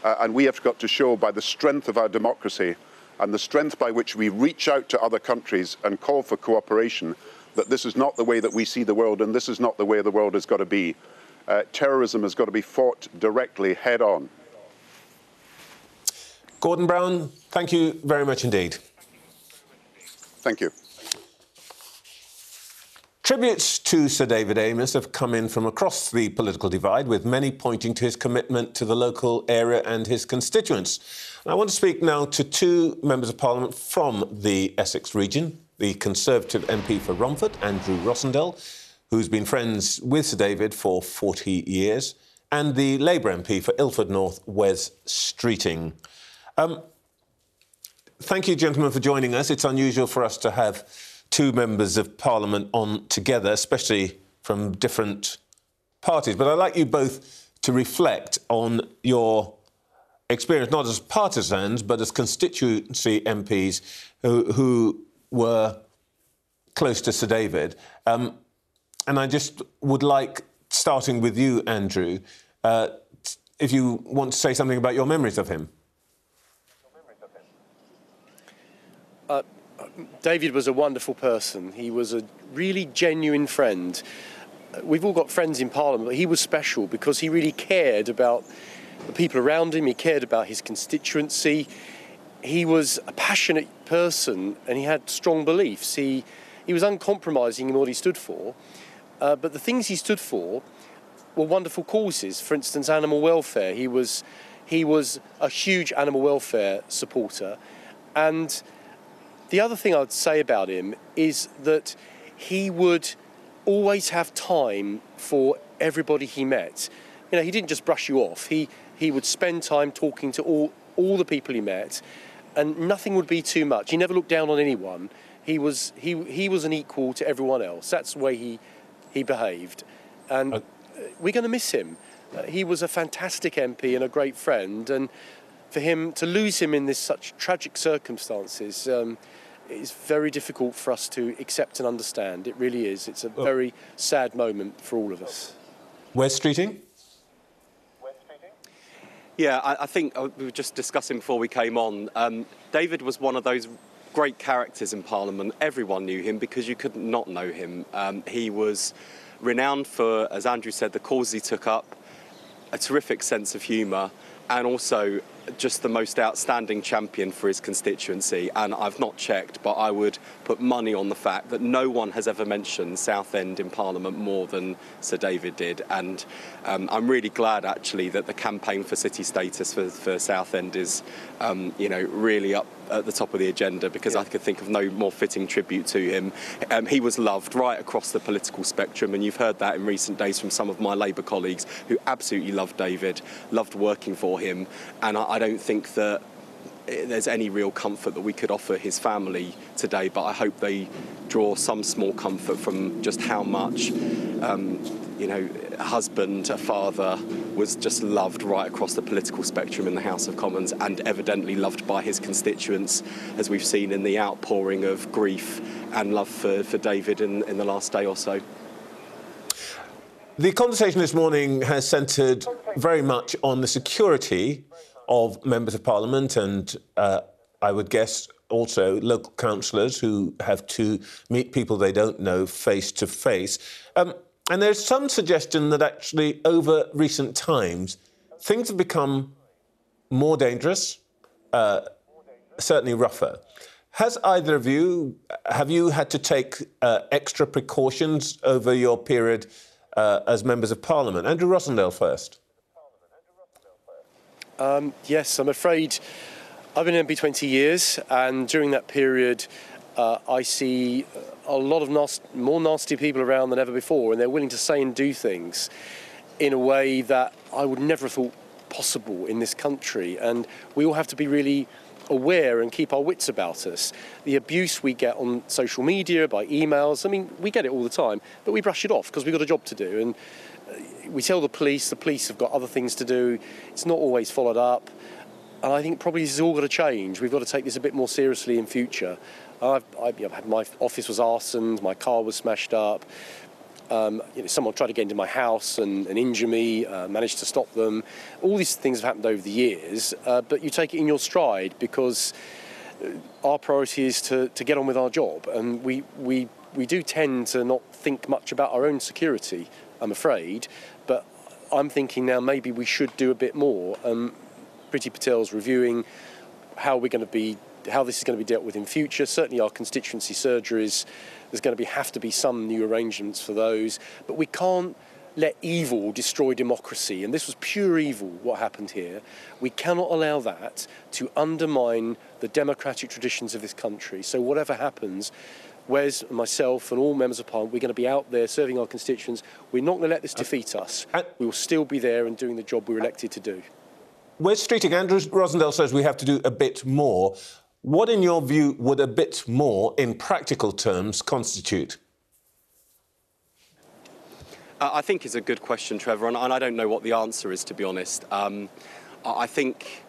And we have got to show by the strength of our democracy and the strength by which we reach out to other countries and call for cooperation that this is not the way that we see the world, and this is not the way the world has got to be. Terrorism has got to be fought directly, head on. Gordon Brown, thank you very much indeed. Thank you. Tributes to Sir David Amess have come in from across the political divide, with many pointing to his commitment to the local area and his constituents. And I want to speak now to two members of Parliament from the Essex region, the Conservative MP for Romford, Andrew Rosindell, who's been friends with Sir David for 40 years, and the Labour MP for Ilford North, Wes Streeting. Thank you, gentlemen, for joining us. It's unusual for us to have two members of Parliament on together, especially from different parties. But I'd like you both to reflect on your experience, not as partisans, but as constituency MPs who were close to Sir David. And I just would like, starting with you, Andrew, if you want to say something about your memories of him. David was a wonderful person. He was a really genuine friend. We've all got friends in Parliament, but he was special because he really cared about the people around him. He cared about his constituency. He was a passionate person and he had strong beliefs. He was uncompromising in what he stood for, but the things he stood for were wonderful causes. For instance, animal welfare. He was a huge animal welfare supporter. And the other thing I'd say about him is that he would always have time for everybody he met. You know, he didn't just brush you off. He would spend time talking to all the people he met, and nothing would be too much. He never looked down on anyone. He was an equal to everyone else. That's the way he behaved, and we're going to miss him. He was a fantastic MP and a great friend, and for him to lose him in this such tragic circumstances. It's very difficult for us to accept and understand. It really is. It's a very sad moment for all of us. Wes Streeting? Yeah, I think we were just discussing before we came on. David was one of those great characters in Parliament. Everyone knew him because you couldn't not know him. He was renowned for, as Andrew said, the cause he took up, a terrific sense of humour, and also just the most outstanding champion for his constituency. And I've not checked, but I would put money on the fact that no one has ever mentioned Southend in Parliament more than Sir David did. And I'm really glad, actually, that the campaign for city status for Southend is, really up at the top of the agenda, because I could think of no more fitting tribute to him. He was loved right across the political spectrum, and you've heard that in recent days from some of my Labour colleagues who absolutely loved David, loved working for him, and I don't think that there's any real comfort that we could offer his family today, but I hope they draw some small comfort from just how much a husband, a father, was just loved right across the political spectrum in the House of Commons, and evidently loved by his constituents, as we've seen in the outpouring of grief and love for David in the last day or so. The conversation this morning has centred very much on the security of members of Parliament and, I would guess, also local councillors who have to meet people they don't know face to face. And there's some suggestion that actually over recent times things have become more dangerous, certainly rougher. Has either of you, have you had to take extra precautions over your period as members of Parliament? Andrew Rosindell first. Yes, I'm afraid I've been MP 20 years, and during that period, I see a lot of more nasty people around than ever before, and they're willing to say and do things in a way that I would never have thought possible in this country. And we all have to be really aware and keep our wits about us. The abuse we get on social media, by emails, I mean, we get it all the time, but we brush it off because we've got a job to do. And we tell the police have got other things to do. It's not always followed up. And I think probably this has all got to change. We've got to take this a bit more seriously in future. I've had my office was arsoned, my car was smashed up. Someone tried to get into my house and injure me, managed to stop them. All these things have happened over the years, but you take it in your stride because our priority is to get on with our job. And we do tend to not think much about our own security, I'm afraid. But I'm thinking now maybe we should do a bit more. Priti Patel's reviewing how this is going to be dealt with in future. Certainly our constituency surgeries, there's going to have to be some new arrangements for those. But we can't let evil destroy democracy. And this was pure evil, what happened here. We cannot allow that to undermine the democratic traditions of this country. So whatever happens, Wes, myself and all members of Parliament, we're going to be out there serving our constituents. We're not going to let this defeat us. We will still be there and doing the job we're elected to do. Wes Streeting, Andrew Rosindell says we have to do a bit more. What, in your view, would a bit more, in practical terms, constitute? I think it's a good question, Trevor, and I don't know what the answer is, to be honest. I think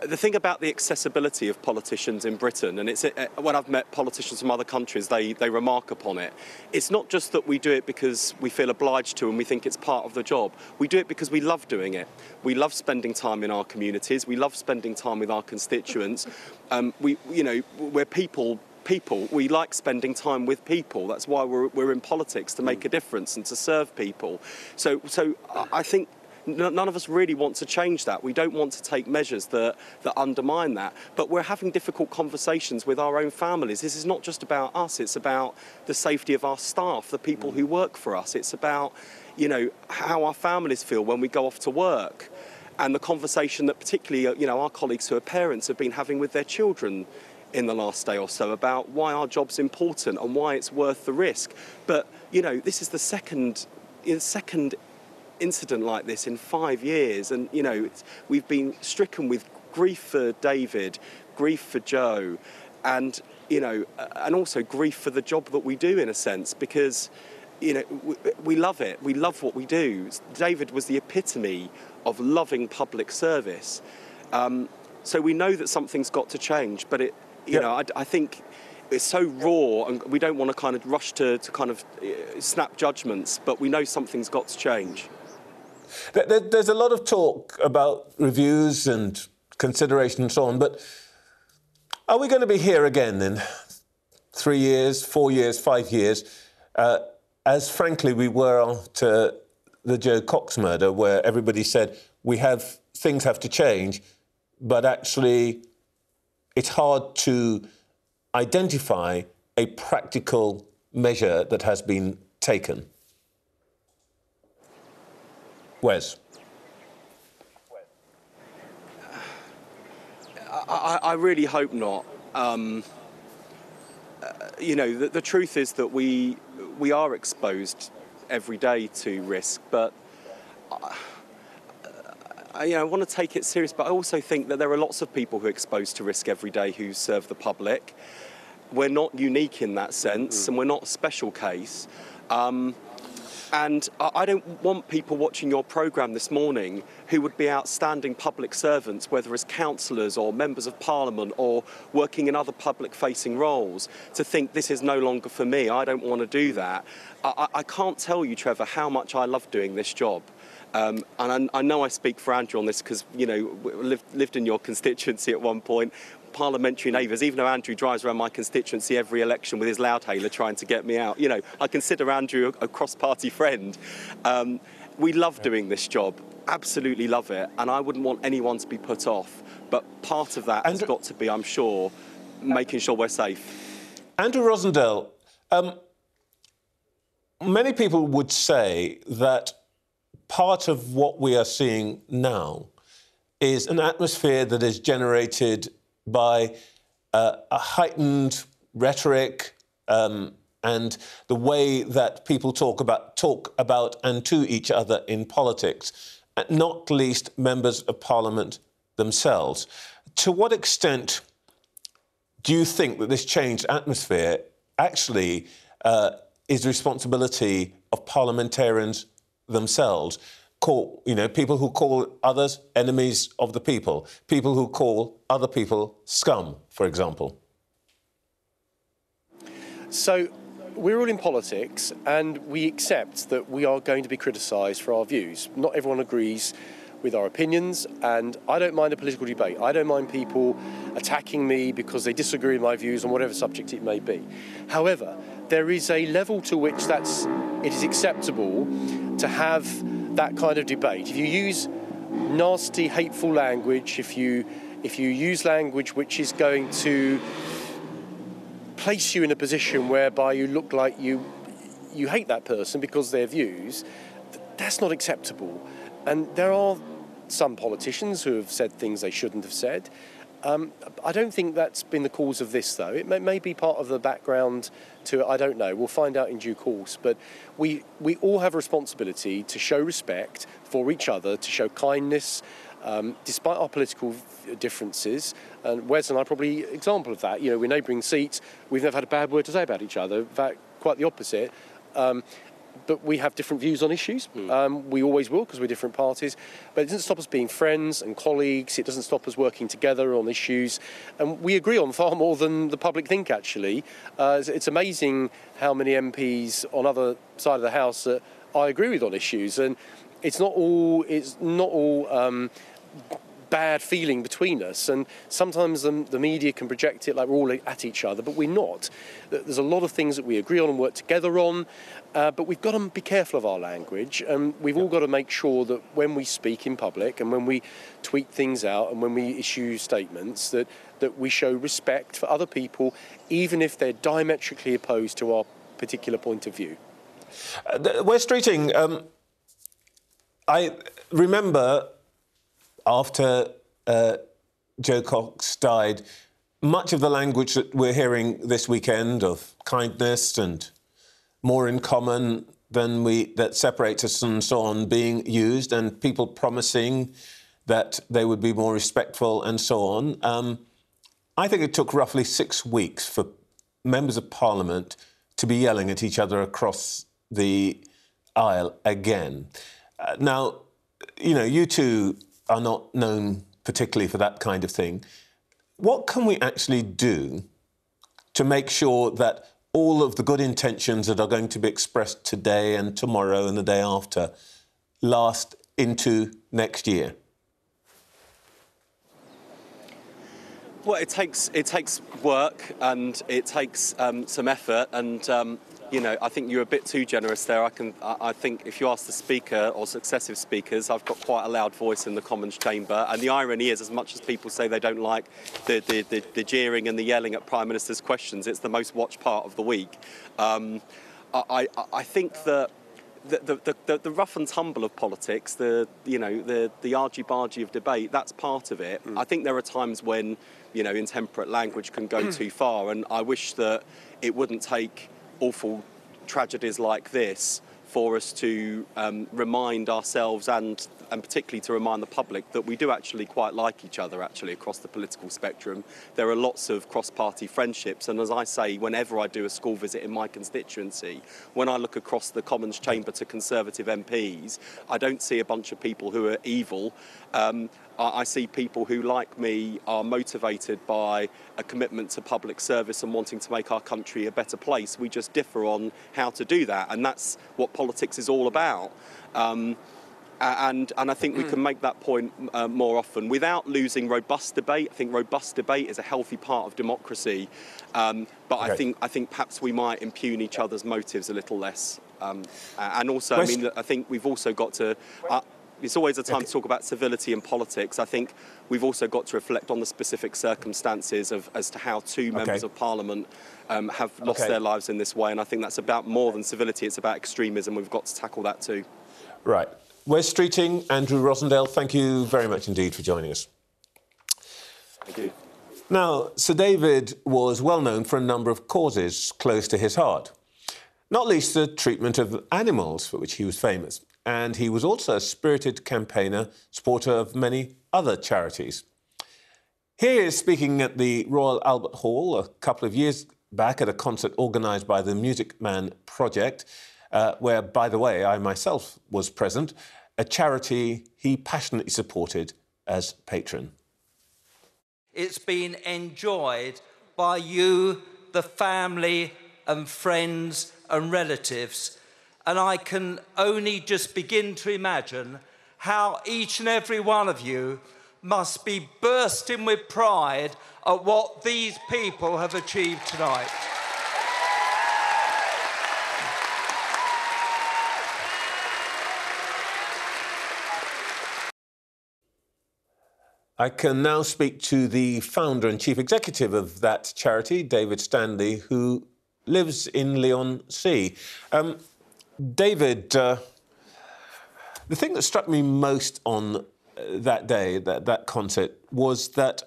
the thing about the accessibility of politicians in Britain, and it's when I've met politicians from other countries, they remark upon it. It's not just that we do it because we feel obliged to and we think it's part of the job. We do it because we love doing it. We love spending time in our communities. We love spending time with our constituents. We're people. We like spending time with people. That's why we're in politics, to make a difference and to serve people. So I think none of us really want to change that. We don't want to take measures that undermine that. But we're having difficult conversations with our own families. This is not just about us. It's about the safety of our staff, the people who work for us. It's about, how our families feel when we go off to work. And the conversation that particularly, our colleagues who are parents have been having with their children in the last day or so about why our job's important and why it's worth the risk. But, this is the second incident like this in 5 years, and we've been stricken with grief for David, grief for Joe, and and also grief for the job that we do, in a sense, because we love it. We love what we do. David was the epitome of loving public service. So we know that something's got to change, but I think it's so raw, and we don't want to kind of rush to kind of snap judgments, but we know something's got to change. There's a lot of talk about reviews and consideration and so on, but are we going to be here again in 3 years, 4 years, 5 years, as frankly we were after the Joe Cox murder, where everybody said things have to change, but actually it's hard to identify a practical measure that has been taken? Wes? I really hope not. The truth is that we are exposed every day to risk, but I want to take it serious, but I also think that there are lots of people who are exposed to risk every day who serve the public. We're not unique in that sense, and we're not a special case. And I don't want people watching your programme this morning who would be outstanding public servants, whether as councillors or members of Parliament or working in other public-facing roles, to think this is no longer for me. I don't want to do that. I can't tell you, Trevor, how much I love doing this job. And I know I speak for Andrew on this because, lived in your constituency at one point. Parliamentary neighbours, even though Andrew drives around my constituency every election with his loudhailer trying to get me out. I consider Andrew a cross-party friend. We love doing this job, absolutely love it, and I wouldn't want anyone to be put off. But part of that has got to be, I'm sure, making sure we're safe. Andrew Rosindell, many people would say that part of what we are seeing now is an atmosphere that is generated by a heightened rhetoric and the way that people talk about and to each other in politics, not least members of Parliament themselves. To what extent do you think that this changed atmosphere actually is the responsibility of parliamentarians themselves? People who call others enemies of the people who call other people scum, for example. So we're all in politics and we accept that we are going to be criticised for our views. Not everyone agrees with our opinions, and I don't mind a political debate. I don't mind people attacking me because they disagree with my views on whatever subject it may be. However, there is a level to which it is acceptable to have that kind of debate. If you use nasty, hateful language, if you use language which is going to place you in a position whereby you look like you hate that person because of their views, that's not acceptable. And there are some politicians who have said things they shouldn't have said. I don't think that's been the cause of this, though. It may be part of the background to it, I don't know. We'll find out in due course. But we all have a responsibility to show respect for each other, to show kindness, despite our political differences. And Wes and I are probably an example of that. We're neighbouring seats. We've never had a bad word to say about each other. In fact, quite the opposite. But we have different views on issues. We always will, because we're different parties. But it doesn't stop us being friends and colleagues. It doesn't stop us working together on issues. And we agree on far more than the public think, actually. It's amazing how many MPs on other side of the House that I agree with on issues. And it's not all bad feeling between us, and sometimes the media can project it like we're all at each other, but we're not. There's a lot of things that we agree on and work together on, but we've got to be careful of our language, and we've all got to make sure that when we speak in public and when we tweet things out and when we issue statements that we show respect for other people, even if they're diametrically opposed to our particular point of view. Wes Streeting, I remember after Joe Cox died, much of the language that we're hearing this weekend of kindness and more in common than that separates us and so on being used, and people promising that they would be more respectful and so on. I think it took roughly 6 weeks for members of Parliament to be yelling at each other across the aisle again. Now, you two are not known particularly for that kind of thing. What can we actually do to make sure that all of the good intentions that are going to be expressed today and tomorrow and the day after last into next year? Well, it takes work and it takes some effort, and I think you're a bit too generous there. I think if you ask the Speaker or successive Speakers, I've got quite a loud voice in the Commons chamber. And the irony is, as much as people say they don't like the jeering and the yelling at Prime Minister's questions, it's the most watched part of the week. I think that the rough and tumble of politics, the argy-bargy of debate, that's part of it. I think there are times when, intemperate language can go too far, and I wish that it wouldn't take awful tragedies like this for us to remind ourselves and particularly to remind the public that we do actually quite like each other across the political spectrum. There are lots of cross-party friendships, and as I say, whenever I do a school visit in my constituency, when I look across the Commons chamber to Conservative MPs, I don't see a bunch of people who are evil. I see people who, like me, are motivated by a commitment to public service and wanting to make our country a better place. We just differ on how to do that, and that's what politics is all about. And I think we can make that point more often without losing robust debate. I think robust debate is a healthy part of democracy, but okay. I think perhaps we might impugn each other's motives a little less. And also, I think we've also got to. It's always a time to talk about civility in politics. I think we've also got to reflect on the specific circumstances as to how two members of Parliament have lost their lives in this way. And I think that's about more than civility. It's about extremism. We've got to tackle that too. Right. Wes Streeting, Andrew Rosindell, thank you very much indeed for joining us. Thank you. Now, Sir David was well known for a number of causes close to his heart, not least the treatment of animals, for which he was famous. And he was also a spirited campaigner, supporter of many other charities. Here he is speaking at the Royal Albert Hall a couple of years back at a concert organised by the Music Man Project, where, by the way, I myself was present, a charity he passionately supported as patron. It's been enjoyed by you, the family and friends and relatives, and I can only just begin to imagine how each and every one of you must be bursting with pride at what these people have achieved tonight. I can now speak to the founder and chief executive of that charity, David Stanley, who lives in Leigh-on-Sea. David, the thing that struck me most on that day, that concert, was that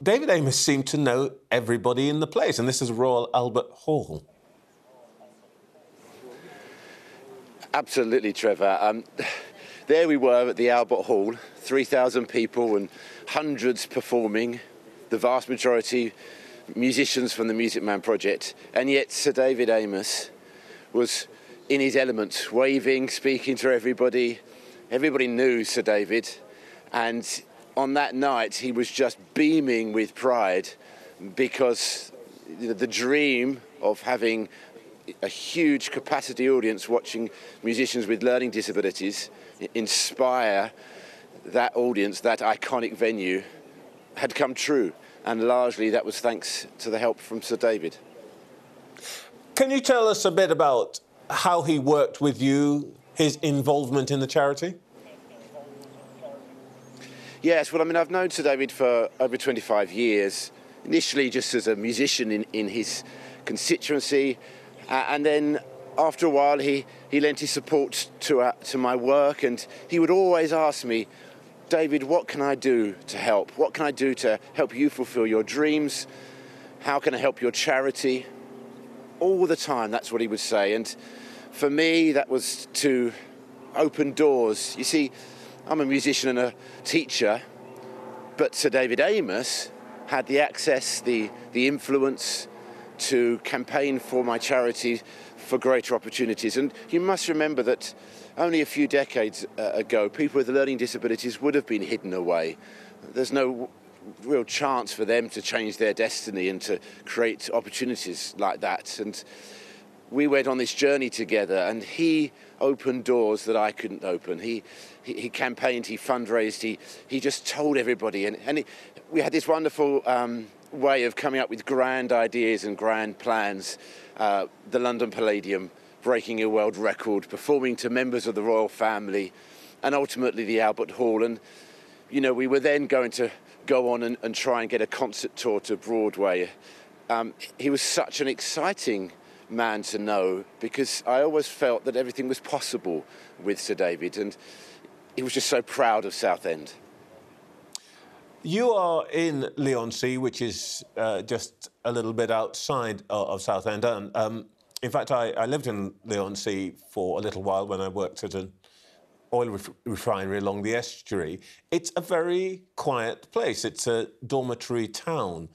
David Amess seemed to know everybody in the place, and this is Royal Albert Hall. Absolutely, Trevor. There we were at the Albert Hall, 3,000 people and hundreds performing, the vast majority musicians from the Music Man Project, and yet Sir David Amess was in his element, waving, speaking to everybody. Everybody knew Sir David, and on that night he was just beaming with pride because the dream of having a huge capacity audience watching musicians with learning disabilities inspire that audience, that iconic venue, had come true, and largely that was thanks to the help from Sir David. Can you tell us a bit about how he worked with you, his involvement in the charity? Yes, well, I mean, I've known Sir David for over 25 years, initially just as a musician in his constituency, and then after a while he lent his support to my work, and he would always ask me, David, what can I do to help? What can I do to help you fulfill your dreams? How can I help your charity? All the time, that's what he would say. And for me, that was to open doors. You see, I'm a musician and a teacher, but Sir David Amess had the access, the influence to campaign for my charity for greater opportunities. And you must remember that only a few decades ago, people with learning disabilities would have been hidden away. There's no real chance for them to change their destiny and to create opportunities like that. And we went on this journey together, and he opened doors that I couldn't open. He campaigned, he fundraised, he just told everybody. And we had this wonderful way of coming up with grand ideas and grand plans. The London Palladium, breaking a world record, performing to members of the royal family, and ultimately the Albert Hall. And, you know, we were then going to go on and try and get a concert tour to Broadway. He was such an exciting man to know, because I always felt that everything was possible with Sir David, and he was just so proud of Southend. You are in Leigh-on-Sea, which is just a little bit outside of Southend. In fact, I lived in Leigh-on-Sea for a little while when I worked at an oil refinery along the estuary. It's a very quiet place. It's a dormitory town.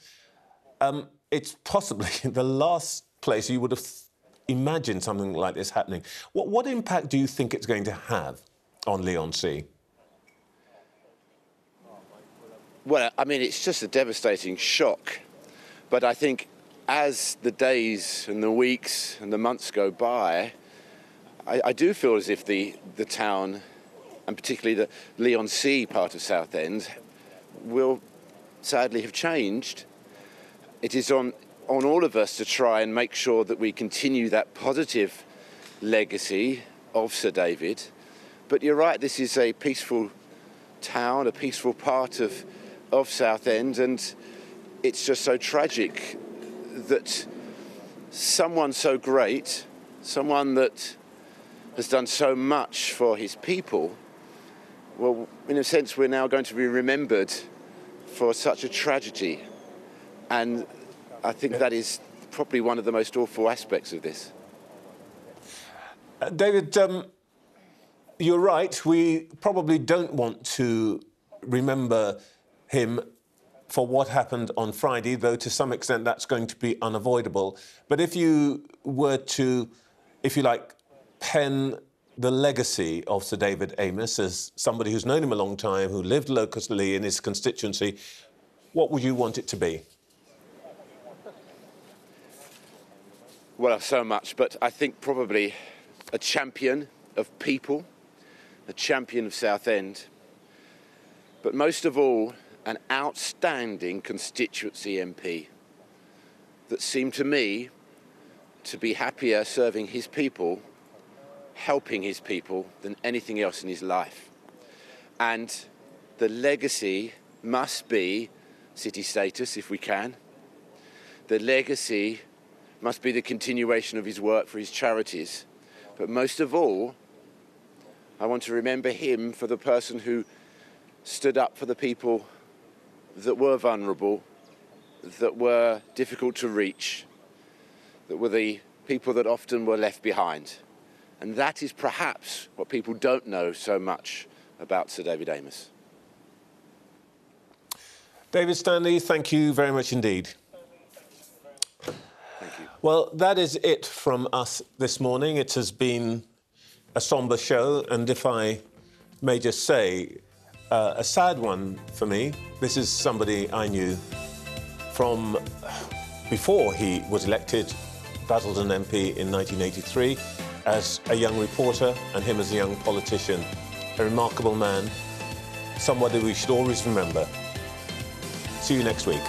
It's possibly the last place you would have imagined something like this happening. What impact do you think it's going to have on Leigh-on-Sea? Well, I mean, it's just a devastating shock. But I think as the days and the weeks and the months go by, I do feel as if the town, and particularly the Leigh-on-Sea part of Southend, will sadly have changed. It is on all of us to try and make sure that we continue that positive legacy of Sir David. But you're right, this is a peaceful town, a peaceful part of Southend, and it's just so tragic that someone so great, someone that has done so much for his people, well, in a sense, we're now going to be remembered for such a tragedy. And I think that is probably one of the most awful aspects of this. David, you're right. We probably don't want to remember him for what happened on Friday, though to some extent that's going to be unavoidable. But if you were to, if you like, pen the legacy of Sir David Amess as somebody who's known him a long time, who lived locally in his constituency, what would you want it to be? Well, so much, but I think probably a champion of people, a champion of Southend, but most of all, an outstanding constituency MP that seemed to me to be happier serving his people, helping his people, than anything else in his life. And the legacy must be city status, if we can. The legacy must be the continuation of his work for his charities. But most of all, I want to remember him for the person who stood up for the people that were vulnerable, that were difficult to reach, that were the people that often were left behind. And that is perhaps what people don't know so much about Sir David Amess. David Stanley, thank you very much indeed. Thank you. Well, that is it from us this morning. It has been a sombre show, and if I may just say, a sad one for me. This is somebody I knew from before he was elected Basildon MP in 1983 as a young reporter and him as a young politician. A remarkable man, somebody we should always remember. See you next week.